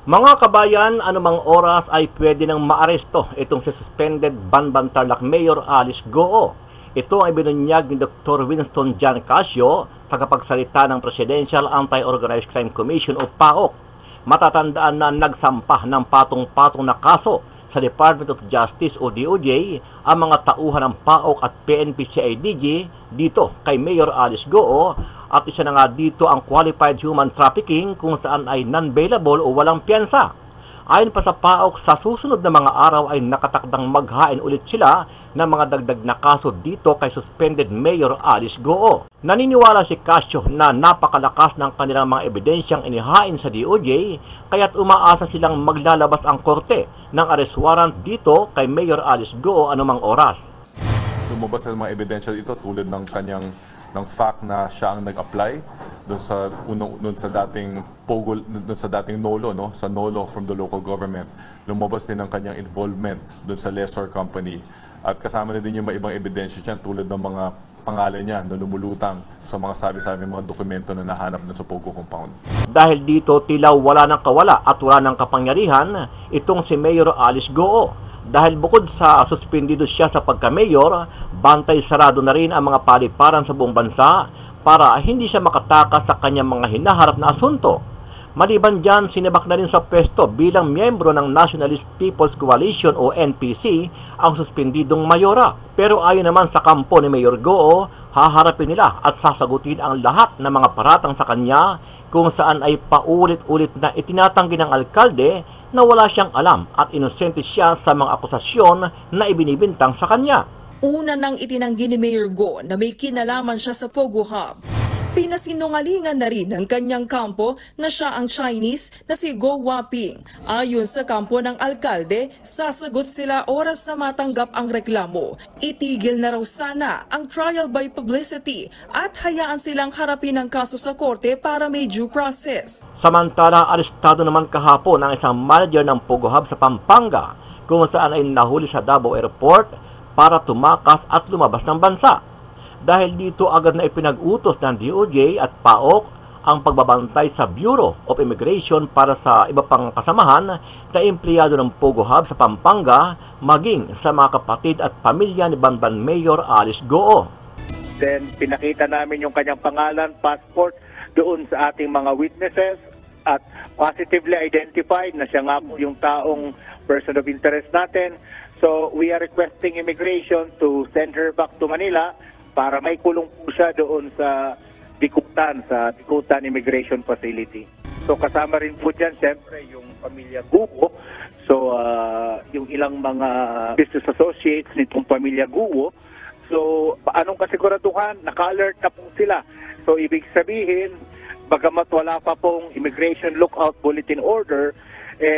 Mga kabayan, anumang oras ay pwede nang maaresto itong si suspended Banbantarlac Mayor Alice Goo. Ito ay binunyag ni Dr. Winston John Casio, tagapagsalita ng Presidential Anti-Organized Crime Commission o PAOK. Matatandaan na nagsampa ng patong-patong na kaso sa Department of Justice o DOJ ang mga tauhan ng PAOK at PNP-CIDG dito kay Mayor Alice Goo, at isa na nga dito ang qualified human trafficking kung saan ay non-bailable o walang piyansa. Ayon pa sa PAOK, sa susunod na mga araw ay nakatakdang maghain ulit sila ng mga dagdag na kaso dito kay suspended Mayor Alice Goo. Naniniwala si Casio na napakalakas ng kanilang mga ebidensyang inihain sa DOJ, kaya't umaasa silang maglalabas ang korte ng arrest warrant dito kay Mayor Alice Goo anumang oras. Lumabas sa mga ebidensya dito tulad ng fact na siya ang nag-apply doon sa dating Pogo, doon sa dating Nolo, no, sa Nolo from the local government. Lumabas din ang kanyang involvement doon sa lessor company. At kasama na din yung mga ibang ebidensya diyan tulad ng mga pangalan niya na lumulutang sa mga sabi-sabi mga dokumento na nahanap na sa Pogo compound. Dahil dito tila wala ng kawala at wala ng kapangyarihan itong si Mayor Alice Goo. Dahil bukod sa suspendido siya sa pagka-mayor, bantay sarado na rin ang mga paliparan sa buong bansa para hindi siya makatakas sa kanyang mga hinaharap na asunto. Maliban dyan, sinibak na rin sa pwesto bilang miyembro ng Nationalist People's Coalition o NPC ang suspendidong mayora. Pero ayon naman sa kampo ni Mayor Goo, haharapin nila at sasagutin ang lahat ng mga paratang sa kanya kung saan ay paulit-ulit na itinatanggi ng alkalde na wala siyang alam at inosente siya sa mga akusasyon na ibinibintang sa kanya. Una nang itinanggi ni Mayor Goo na may kinalaman siya sa Pogo Hub. Pinasinungalingan na rin ng kanyang kampo na siya ang Chinese na si Go Waping. Ayon sa kampo ng alkalde, sasagot sila oras na matanggap ang reklamo. Itigil na raw sana ang trial by publicity at hayaan silang harapin ang kaso sa korte para may due process. Samantala, arestado naman kahapon ang isang manager ng Pogo Hub sa Pampanga kung saan ay nahuli sa Davao Airport para tumakas at lumabas ng bansa. Dahil dito agad na ipinag-utos ng DOJ at PAOK ang pagbabantay sa Bureau of Immigration para sa iba pang kasamahan na empleyado ng Pogo Hub sa Pampanga maging sa mga kapatid at pamilya ni Banban Mayor Alice Goo. Then pinakita namin yung kanyang pangalan, passport doon sa ating mga witnesses at positively identified na siya nga po yung taong person of interest natin. So we are requesting immigration to send her back to Manila para may kulong po siya doon sa Bikutan Immigration Facility. So kasama rin po dyan, siyempre, yung pamilya Goo. So yung ilang mga business associates nitong pamilya Goo. So anong kasiguraduhan? Naka-alert na po sila. So ibig sabihin, bagamat wala pa pong Immigration Lookout Bulletin Order,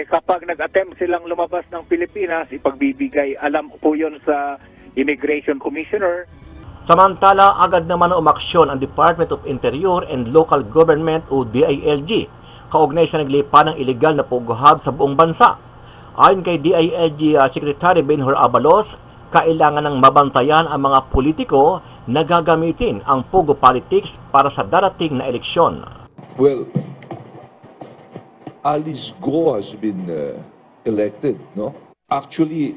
kapag nag-attempt silang lumabas ng Pilipinas, ipagbibigay alam po yun sa Immigration Commissioner. Samantala, agad naman na umaksyon ang Department of Interior and Local Government o DILG, kaugnay sa naglipa ng illegal na Pogo Hub sa buong bansa. Ayon kay DILG Secretary Benhur Abalos, kailangan ng mabantayan ang mga politiko na gagamitin ang Pogo politics para sa darating na eleksyon. Well, Alice Goo has been elected, no? Actually,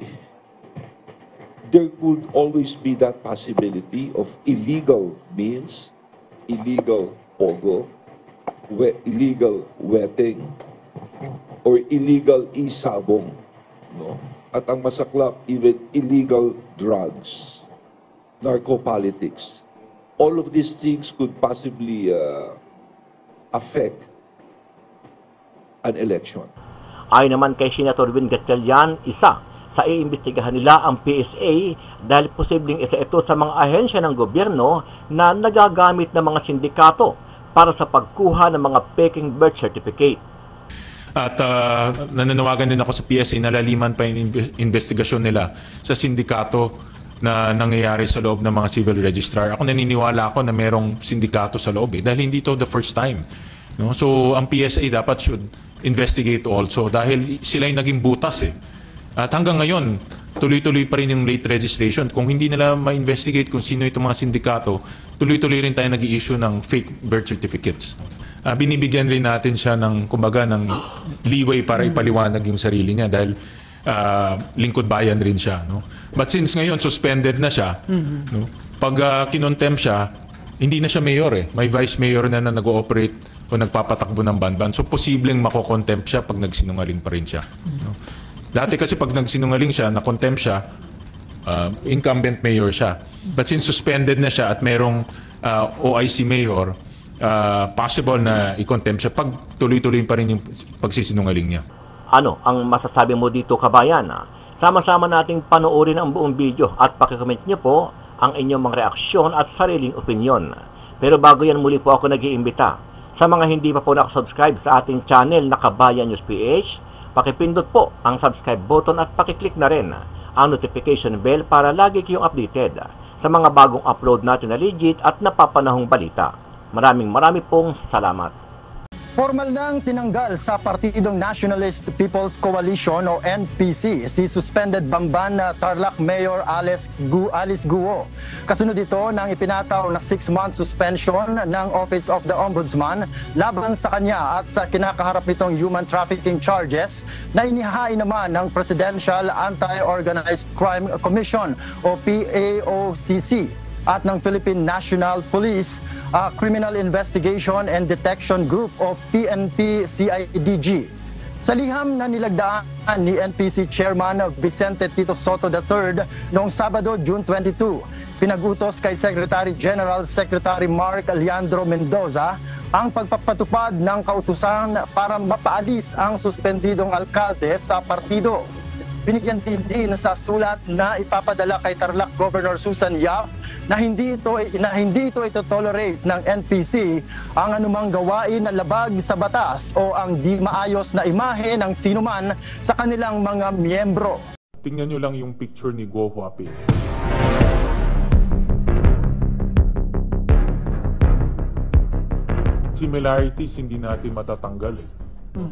there could always be that possibility of illegal means, illegal pogo, illegal wedding, or illegal isabong, no? At ang masaklap, even illegal drugs, narco-politics. All of these things could possibly affect an election. Ayon naman kay Senator Win Gatchalian, isa sa iimbestigahan nila ang PSA dahil posibleng isa ito sa mga ahensya ng gobyerno na nagagamit ng mga sindikato para sa pagkuha ng mga peking birth certificate. At nananawagan din ako sa PSA na laliman pa yung investigasyon nila sa sindikato na nangyayari sa loob ng mga civil registrar. Ako naniniwala ako na merong sindikato sa loob dahil hindi ito the first time. No? So ang PSA dapat should investigate also dahil sila yung naging butas At hanggang ngayon, tuloy-tuloy pa rin yung late registration. Kung hindi nila ma-investigate kung sino itong mga sindikato, tuloy-tuloy rin tayo nag-i-issue ng fake birth certificates. binibigyan rin natin siya ng, kumbaga, ng leeway para ipaliwanag yung sarili niya dahil lingkod bayan rin siya. No? But since ngayon, suspended na siya, no? Pag kinontempt siya, hindi na siya mayor eh. May vice mayor na nag-ooperate o nagpapatakbo ng banban. So, posibleng makokontempt siya pag nagsinungaling pa rin siya. No? Dati kasi pag nagsinungaling siya, nakontempt siya, incumbent mayor siya. But since suspended na siya at merong OIC mayor, possible na i-contempt siya pag tuloy-tuloy pa rin yung pagsisinungaling niya. Ano ang masasabi mo dito, kabayan? Sama-sama nating panoorin ang buong video at pakicomment nyo po ang inyong mga reaksyon at sariling opinyon. Pero bago yan, muli po ako nag-iimbita. Sa mga hindi pa po nakasubscribe sa ating channel na Kabayan News PH, pakipindot po ang subscribe button at pakiclick na rin ang notification bell para lagi kayong updated sa mga bagong upload natin na legit at napapanahong balita. Maraming pong salamat. Formal nang tinanggal sa Partidong Nationalist People's Coalition o NPC si suspended Bamban Tarlac Mayor Alice Guo. Kasunod ito ng ipinataw na 6-month suspension ng Office of the Ombudsman laban sa kanya at sa kinakaharap nitong human trafficking charges na inihain naman ng Presidential Anti-Organized Crime Commission o PAOCC at ng Philippine National Police Criminal Investigation and Detection Group o PNP-CIDG. Sa liham na nilagdaan ni NPC Chairman Vicente Tito Soto III noong Sabado, June 22, pinag-utos kay Secretary General Secretary Mark Leandro Mendoza ang pagpapatupad ng kautusan para mapaalis ang suspendidong alkalde sa partido. Binigyan din sa sulat na ipapadala kay Tarlac Governor Susan Yap na hindi ito ito-tolerate ng NPC ang anumang gawain na labag sa batas o ang di maayos na imahe ng sinuman sa kanilang mga miyembro. Tingnan nyo lang yung picture ni Guo Huaping. Similarities hindi natin matatanggal eh.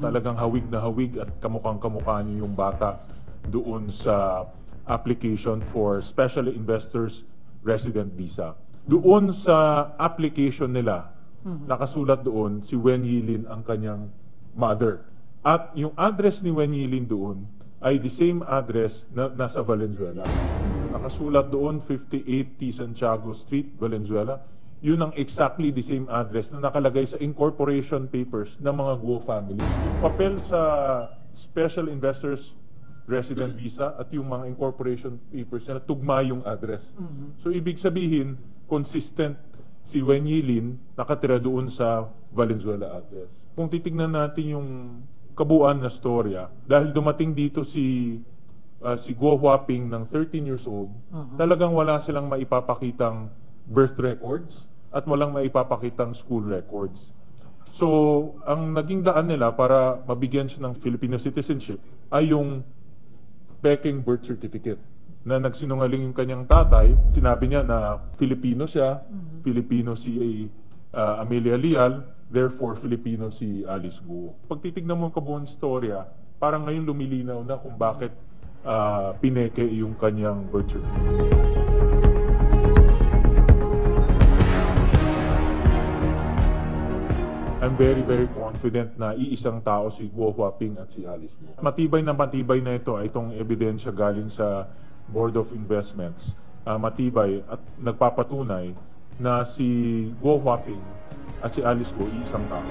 Talagang hawig na hawig at kamukhang-kamukha niyo yung bata doon sa application for Special Investors Resident Visa. Doon sa application nila, nakasulat doon si Wen Yilin ang kanyang mother. At yung address ni Wen Yilin doon ay the same address na nasa Valenzuela. Nakasulat doon 58 T. Santiago Street, Valenzuela. Yun ang exactly the same address na nakalagay sa incorporation papers ng mga Guo family. Papel sa Special Investors Resident Visa at yung mga incorporation papers na tugma yung address. So ibig sabihin, consistent si Wen Yilin nakatira doon sa Valenzuela address. Kung titignan natin yung kabuuan na storya, dahil dumating dito si Guo Huaping ng 13 years old, talagang wala silang maipapakitang birth records at walang maipapakitang school records. So, ang naging daan nila para mabigyan siya ng Filipino citizenship ay yung peking birth certificate na nagsinungaling yung kanyang tatay. Sinabi niya na Filipino siya, Filipino si Amelia Leal, therefore Filipino si Alice Guo. Pag titignan mo ang kabuuan storya, parang ngayon lumilinaw na kung bakit pineke yung kanyang birth certificate. I'm very confident na iisang tao si Guo Huaping at si Alice Guo. Matibay na ito ay itong ebidensya galing sa Board of Investments. Matibay at nagpapatunay na si Guo Huaping at si Alice Guo iisang tao.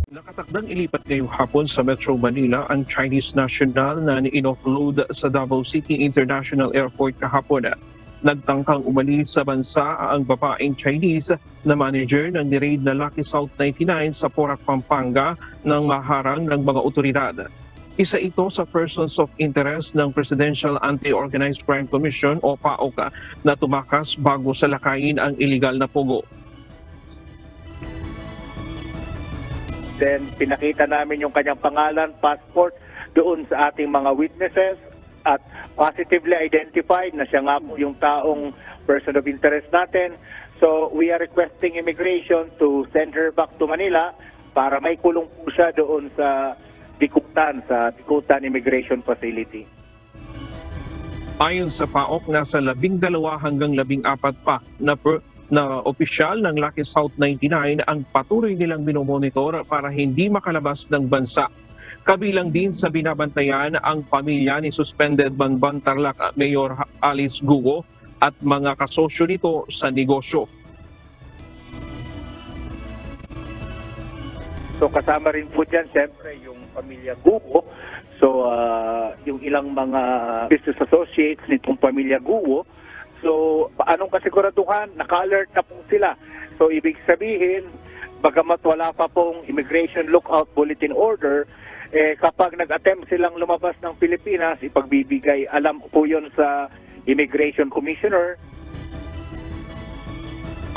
Nakatakdang ilipat ngayong hapon sa Metro Manila ang Chinese national na ni-inoffload sa Davao City International Airport kahapon. Nagtangkang umalis sa bansa ang babaeng Chinese na manager ng ni-raid na Lucky South 99 sa Porac, Pampanga nang maharang ng mga otoridad. Isa ito sa persons of interest ng Presidential Anti-Organized Crime Commission o PAOK na tumakas bago salakayin ang illegal na pugo. Then pinakita namin yung kanyang pangalan, passport doon sa ating mga witnesses at positively identified na siya nga po yung taong person of interest natin. So we are requesting immigration to send her back to Manila para may kulong po siya doon sa Bikutan Immigration Facility. Ayon sa PAOK, nasa 12 hanggang 14 pa na opisyal ng Lucky South 99 ang patuloy nilang binomonitor para hindi makalabas ng bansa. Kabilang din sa binabantayan ang pamilya ni suspended Banban Tarlac Mayor Alice Guo at mga kasosyo nito sa negosyo. So kasama rin po dyan, siyempre, yung pamilya Guo. So yung ilang mga business associates nitong pamilya Guo. So anong kasiguraduhan? Naka-alert na po sila. So ibig sabihin, bagamat wala pa pong Immigration Lookout Bulletin Order, kapag nag-attempt silang lumabas ng Pilipinas, ipagbibigay alam po yun sa Immigration Commissioner.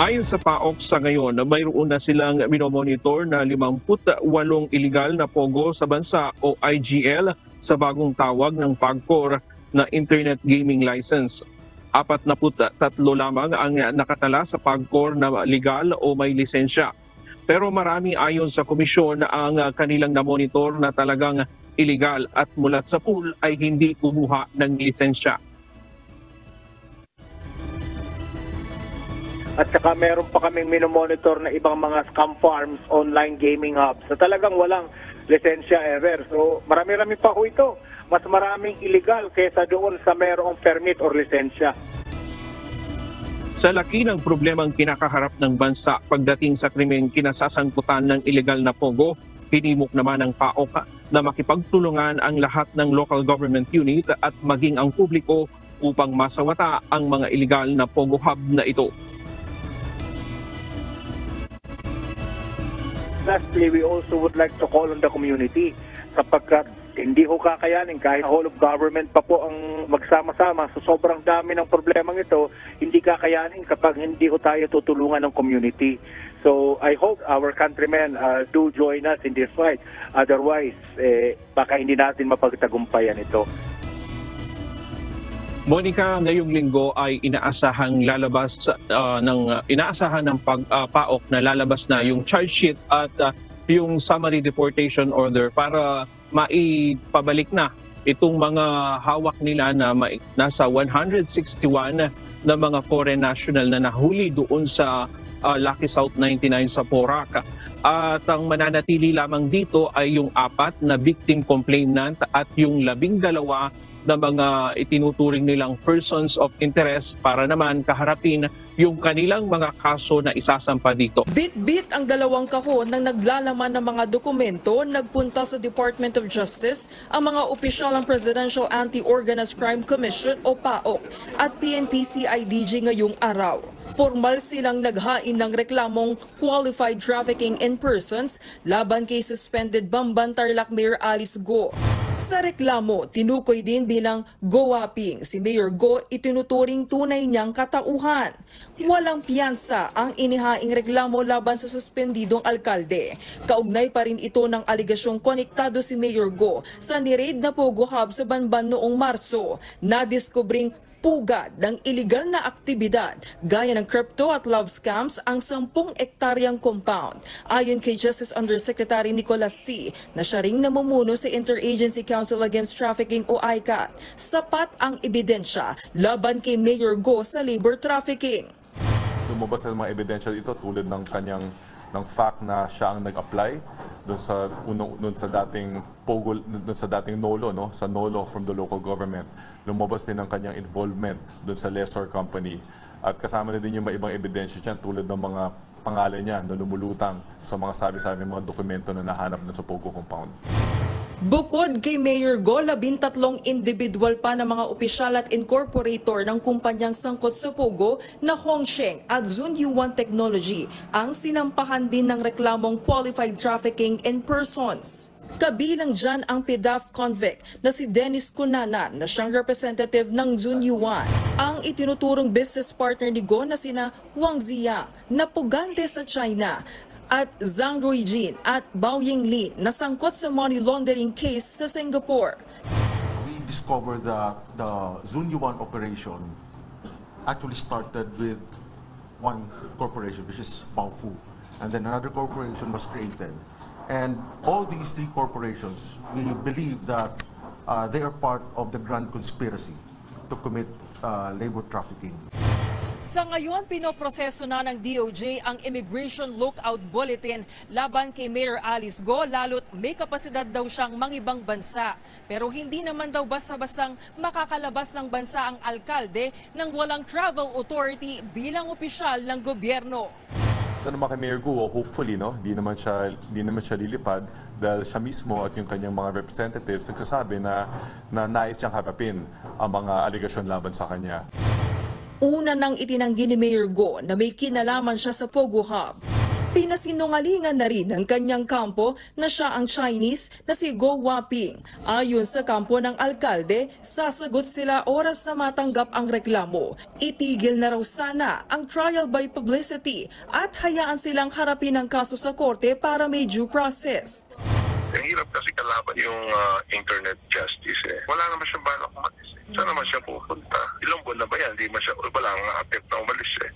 Ayon sa PAOK sa ngayon, mayroon na silang minomonitor na 58 illegal na pogo sa bansa o IGL sa bagong tawag ng PAGCOR na Internet Gaming License. 43 lamang ang nakatala sa PAGCOR na legal o may lisensya. Pero marami ayon sa komisyon ang kanilang na-monitor na talagang illegal at mulat sa pool ay hindi kumuha ng lisensya. At saka meron pa kaming minomonitor na ibang mga scam farms, online gaming hubs na talagang walang lisensya ever. So marami-rami pa ho ito. Mas maraming illegal kaysa doon sa merong permit or lisensya. Sa laki ng problemang kinakaharap ng bansa pagdating sa krimeng kinasasangkutan ng illegal na pogo, hinimok naman ng PAOK na makipagtulungan ang lahat ng local government unit at maging ang publiko upang masawata ang mga illegal na pogo hub na ito. Lastly, we also would like to call on the community sapagkat hindi ho kakayanin kahit whole of government pa po ang magsama-sama sa sobrang dami ng problemang ito, hindi kakayanin kapag hindi ho tayo tutulungan ng community. So I hope our countrymen do join us in this fight. Otherwise, baka hindi natin mapagtagumpayan ito. Monica, ngayong linggo ay inaasahan ng PAOK na lalabas na yung charge sheet at yung summary deportation order para maipabalik na itong mga hawak nila na nasa 161 na mga foreign national na nahuli doon sa Lucky South 99 sa Porac. At ang mananatili lamang dito ay yung 4 na victim complainant at yung 12 na mga itinuturing nilang persons of interest para naman kaharapin yung kanilang mga kaso na isasampa dito. Bit-bit ang dalawang kahon ng naglalaman ng mga dokumento, nagpunta sa Department of Justice ang mga opisyal ng Presidential Anti-Organized Crime Commission o PAOK at PNP-CIDG ngayong araw. Formal silang naghain ng reklamong qualified trafficking in persons laban kay suspended Banban Tarlac Mayor Alice Guo. Sa reklamo, tinukoy din bilang go-whopping si Mayor Guo itinuturing tunay niyang katauhan. Walang piyansa ang inihaing reklamo laban sa suspendidong alkalde. Kaugnay pa rin ito ng aligasyong konektado si Mayor Guo sa ni-raid na Pogo Hub sa Banban noong Marso. Nadiskubring pugad ng iligal na aktibidad gaya ng crypto at love scams ang 10 ektaryang compound. Ayon kay Justice Undersecretary Nicolas T. na siya ring namumuno sa Interagency Council Against Trafficking o ICAT, sapat ang ebidensya laban kay Mayor Guo sa labor trafficking. Lumabas sa mga ebidensya ito tulad ng fact na siya ang nag-apply doon sa dating NOLO, no, sa NOLO from the local government. Lumabas din ang kanyang involvement doon sa lessor company. At kasama na din yung mga ibang ebidensya dyan tulad ng mga pangalan niya na lumulutang sa mga sabi-sabi mga dokumento na nahanap na sa Pogo compound. Bukod kay Mayor Guo, 13 individual pa na mga opisyal at incorporator ng kumpanyang sangkot sa Pogo na Hongsheng at Zunyuan Technology ang sinampahan din ng reklamong qualified trafficking in persons. Kabilang dyan ang PDAF convict na si Dennis Cunanan na siyang representative ng Zunyuan. Ang itinuturong business partner ni Guo na sina Wang Ziyang na pugante sa China at Zhang Ruijin at Bao Yinglin na sangkot sa money laundering case sa Singapore. We discovered that the Zunyuan operation actually started with one corporation, which is Baofu, and then another corporation was created. And all these 3 corporations, we believe that they are part of the grand conspiracy to commit labor trafficking. Sa ngayon, pinoproseso na ng DOJ ang Immigration Lookout Bulletin laban kay Mayor Alice Go, lalo't may kapasidad daw siyang mangibang bansa. Pero hindi naman daw basta-bastang makakalabas ng bansa ang alkalde nang walang travel authority bilang opisyal ng gobyerno. Ito naman kay Mayor Guo, hopefully, no, hindi naman siya lilipad dahil siya mismo at yung kanyang mga representatives nagsasabi na nais niyang harapin ang mga aligasyon laban sa kanya. Una nang itinanggi ni Mayor Go na may kinalaman siya sa Pogo Hub. Pinasinungalingan na rin ng kanyang kampo na siya ang Chinese na si Go Waping. Ayon sa kampo ng alkalde, sasagot sila oras na matanggap ang reklamo. Itigil na raw sana ang trial by publicity at hayaan silang harapin ang kaso sa korte para may due process. Ang hirap kasi kalaban yung internet justice eh. Wala naman siyang balak umalis eh. Saan naman siya pupunta? Ilang buwan na ba yan? Wala nga attempt na umalis eh.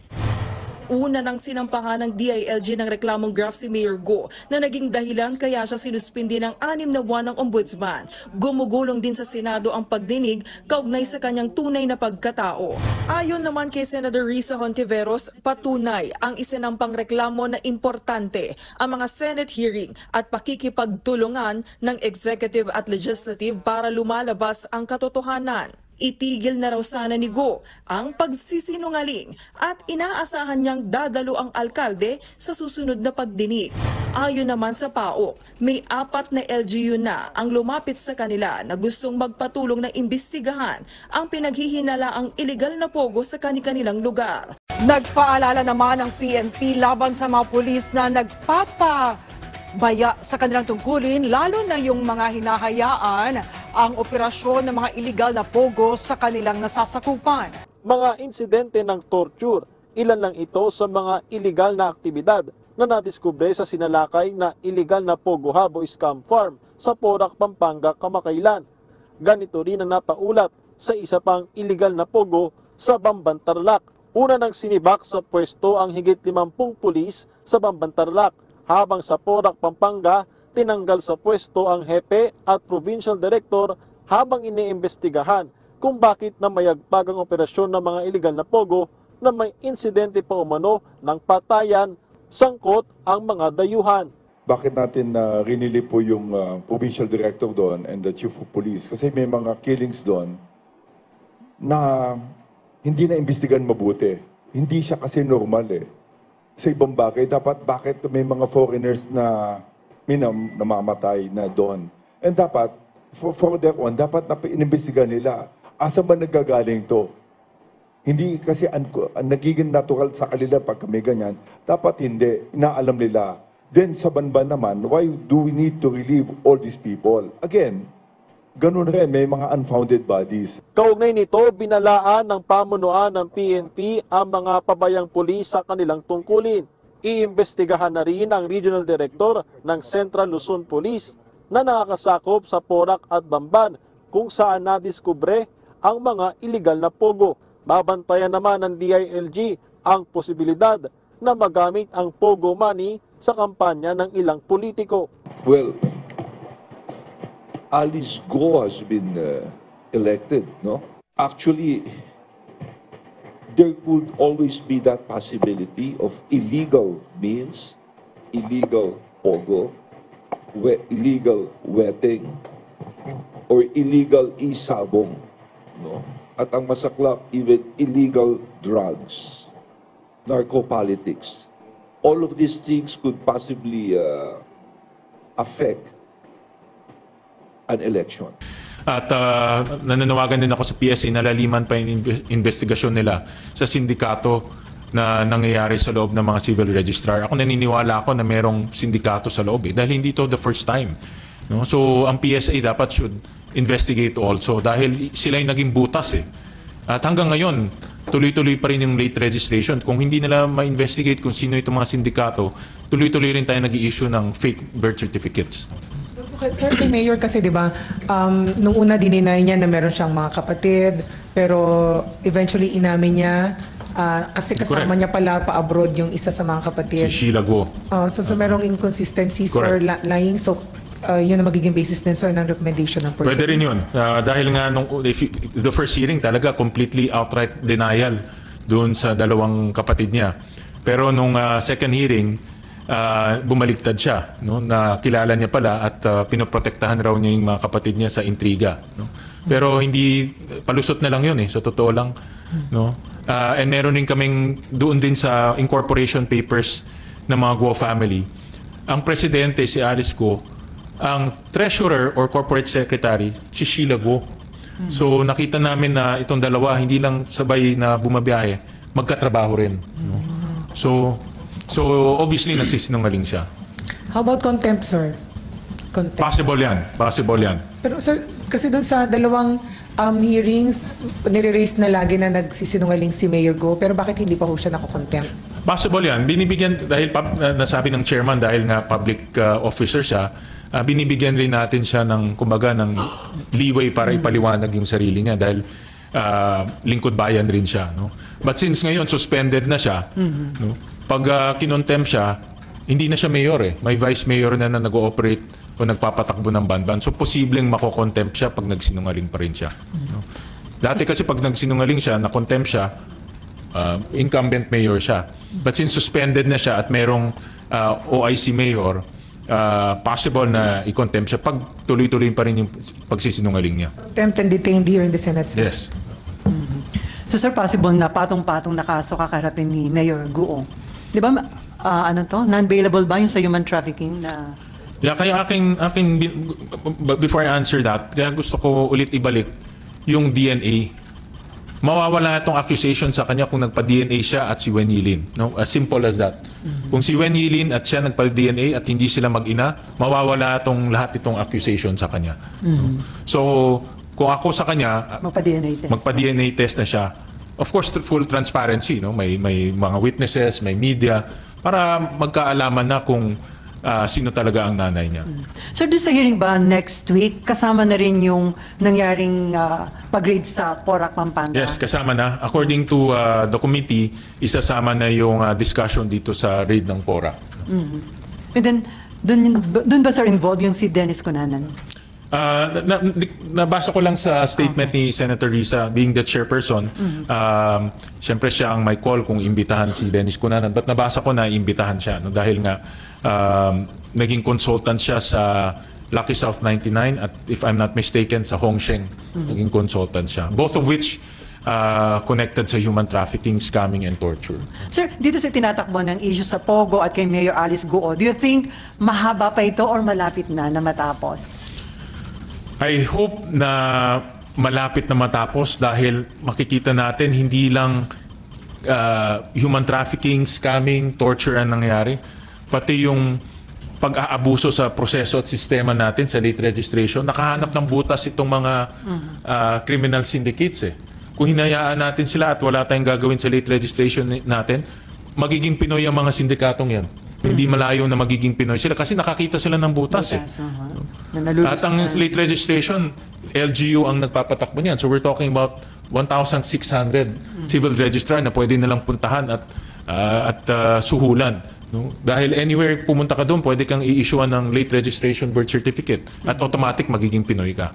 Una nang sinampahan ng DILG ng reklamong graft si Mayor Go na naging dahilan kaya siya sinuspindi ng 6 na buwan ng ombudsman. Gumugulong din sa Senado ang pagdinig kaugnay sa kanyang tunay na pagkatao. Ayon naman kay Senator Risa Hontiveros, patunay ang isinampang reklamo na importante ang mga Senate hearing at pakikipagtulungan ng executive at legislative para lumalabas ang katotohanan. Itigil na raw sana ni Go ang pagsisinungaling at inaasahan niyang dadalo ang alkalde sa susunod na pagdinig. Ayon naman sa PAOK, may 4 na LGU na ang lumapit sa kanila na gustong magpatulong na imbestigahan ang pinaghihinalaang iligal na pogo sa kani-kanilang lugar. Nagpaalala naman ang PNP laban sa mga pulis na nagpapabaya sa kanilang tungkulin, lalo na yung mga hinahayaan ang operasyon ng mga iligal na pogo sa kanilang nasasakupan. Mga insidente ng torture, ilan lang ito sa mga iligal na aktibidad na nadiskubre sa sinalakay na iligal na pogo hub o scam farm sa Porac, Pampanga kamakailan. Ganito rin ang napaulat sa isa pang iligal na pogo sa Bamban, Tarlac. Una nang sinibak sa pwesto ang higit 50 pulis sa Bamban, Tarlac, habang sa Porac, Pampanga, tinanggal sa pwesto ang hepe at provincial director habang iniimbestigahan kung bakit na mayagpag ang operasyon ng mga iligal na pogo na may insidente pa umano ng patayan, sangkot ang mga dayuhan. Bakit natin rinili po yung provincial director doon and the chief of police? Kasi may mga killings doon na hindi na imbestigan mabuti. Hindi siya kasi normal eh. Sa ibang bagay, bakit may mga foreigners na namamatay na doon. And dapat, for their own, dapat na inimbestigan nila. Asa ba nagagaling to? Hindi kasi nagiging natural sa kanila pag may ganyan. Dapat hindi. Inaalam nila. Then sa banban naman, why do we need to relieve all these people? Again, ganun rin, may mga unfounded bodies. Kaugnay nito, binalaan ng pamunuan ng PNP ang mga pabayang pulis sa kanilang tungkulin. Iimbestigahan na rin ang Regional Director ng Central Luzon Police na nakakasakop sa Porac at Bamban kung saan nadiskubre ang mga iligal na pogo. Babantayan naman ng DILG ang posibilidad na magamit ang pogo money sa kampanya ng ilang politiko. Well, Alice Go has been elected, no? Actually, there could always be that possibility of illegal means, illegal pogo, illegal wedding, or illegal isabong, no? At ang masaklap, even illegal drugs, narcopolitics. All of these things could possibly affect an election. At nananawagan din ako sa PSA na laliman pa yung investigasyon nila sa sindikato na nangyayari sa loob ng mga civil registrar. Ako naniniwala ako na merong sindikato sa loob dahil hindi ito the first time. No? So ang PSA dapat should investigate also dahil sila yung naging butas eh. At hanggang ngayon, tuloy-tuloy pa rin yung late registration. Kung hindi nila ma-investigate kung sino itong mga sindikato, tuloy-tuloy rin tayo nag-i-issue ng fake birth certificates. Sir, kay Mayor kasi diba, nung una dininay niya na meron siyang mga kapatid, pero eventually inamin niya, kasi kasama niya pala pa-abroad yung isa sa mga kapatid. Si Sheila Guo. So merong inconsistencies or lying. So yun ang magiging basis din, sir, ng recommendation ng project. Pwede rin yun. Dahil nga, the first hearing talaga, completely outright denial doon sa dalawang kapatid niya. Pero nung second hearing, bumaliktad siya. No? Na kilala niya pala at pinoprotektahan raw niya yung mga kapatid niya sa intriga. No? Pero hindi, palusot na lang yun sa totoo lang. No? And meron din kaming doon din sa incorporation papers ng mga Guo family. Ang presidente, si Alice Guo, ang treasurer or corporate secretary, si Sheila Guo. So nakita namin na itong dalawa, hindi lang sabay na bumabiyahe, magkatrabaho rin. No? So obviously nagsisinungaling siya. How about contempt, sir? Contempt. Possible yan. Pero sir, kasi doon sa dalawang hearings, nire-raise na lagi na nagsisinungaling si Mayor Guo, pero bakit hindi pa ho siya nako-contempt? Possible yan. Binibigyan, dahil nasabi ng chairman, dahil nga public officer siya, binibigyan rin natin siya ng, kumbaga, ng leeway para ipaliwanag yung sarili niya dahil lingkod bayan rin siya. No? But since ngayon, suspended na siya, no? Pag kinontempt siya, hindi na siya mayor May vice mayor na nag-ooperate o nagpapatakbo ng banban. So, posibleng mako-contempt siya pag nagsinungaling pa rin siya. No? Dati kasi pag nagsinungaling siya, na-contempt siya, incumbent mayor siya. But since suspended na siya at merong OIC mayor, possible na i-contempt siya pag tuloy-tuloy pa rin yung pagsisinungaling niya. Contempt and detained here in the Senate, sir. Yes. So sir, possible na patong-patong na kaso kakarapin ni Mayor Guo. Di ba, non-bailable ba yung sa human trafficking na... Yeah, kaya before I answer that, kaya gusto ko ulit ibalik yung DNA. Mawawala itong accusation sa kanya kung nagpa-DNA siya at si Wen Yilin. No? As simple as that. Kung si Wen Yilin at siya nagpa-DNA at hindi sila mag-ina, mawawala itong lahat itong accusation sa kanya. No? So, kung ako sa kanya, magpa-DNA test na siya. Of course, full transparency. No? May mga witnesses, may media, para magkaalaman na kung sino talaga ang nanay niya. Sir, doon sa hearing ba next week, kasama na rin yung nangyaring pag-raid sa Porac, Pampanga? Yes, kasama na. According to the committee, isasama na yung discussion dito sa raid ng Porac. And then, doon ba sir involved yung si Dennis Cunanan? Nabasa ko lang sa statement ni Senator Risa, being the chairperson, siyempre siya ang may call kung imbitahan si Dennis Cunanan. But nabasa ko na imbitahan siya no? Dahil nga naging consultant siya sa Lucky South 99 at if I'm not mistaken sa Hongsheng, naging consultant siya. Both of which connected sa human trafficking, scamming, and torture. Sir, dito sa tinatakbo ng issue sa Pogo at kay Mayor Alice Guo, do you think mahaba pa ito or malapit na matapos? I hope na malapit na matapos dahil makikita natin hindi lang human trafficking, scamming, torture ang nangyari, pati yung pag-aabuso sa proseso at sistema natin sa late registration. Nakahanap ng butas itong mga criminal syndicates Kung hinayaan natin sila at wala tayong gagawin sa late registration natin, magiging Pinoy ang mga sindikatong yan. Hindi malayo na magiging Pinoy sila kasi nakakita sila ng butas At ang late registration, LGU ang nagpapatakbo niyan. So we're talking about 1,600 civil registrar na pwede nilang puntahan at suhulan. No? Dahil anywhere pumunta ka doon, pwede kang i-issuean ng late registration birth certificate at automatic magiging Pinoy ka.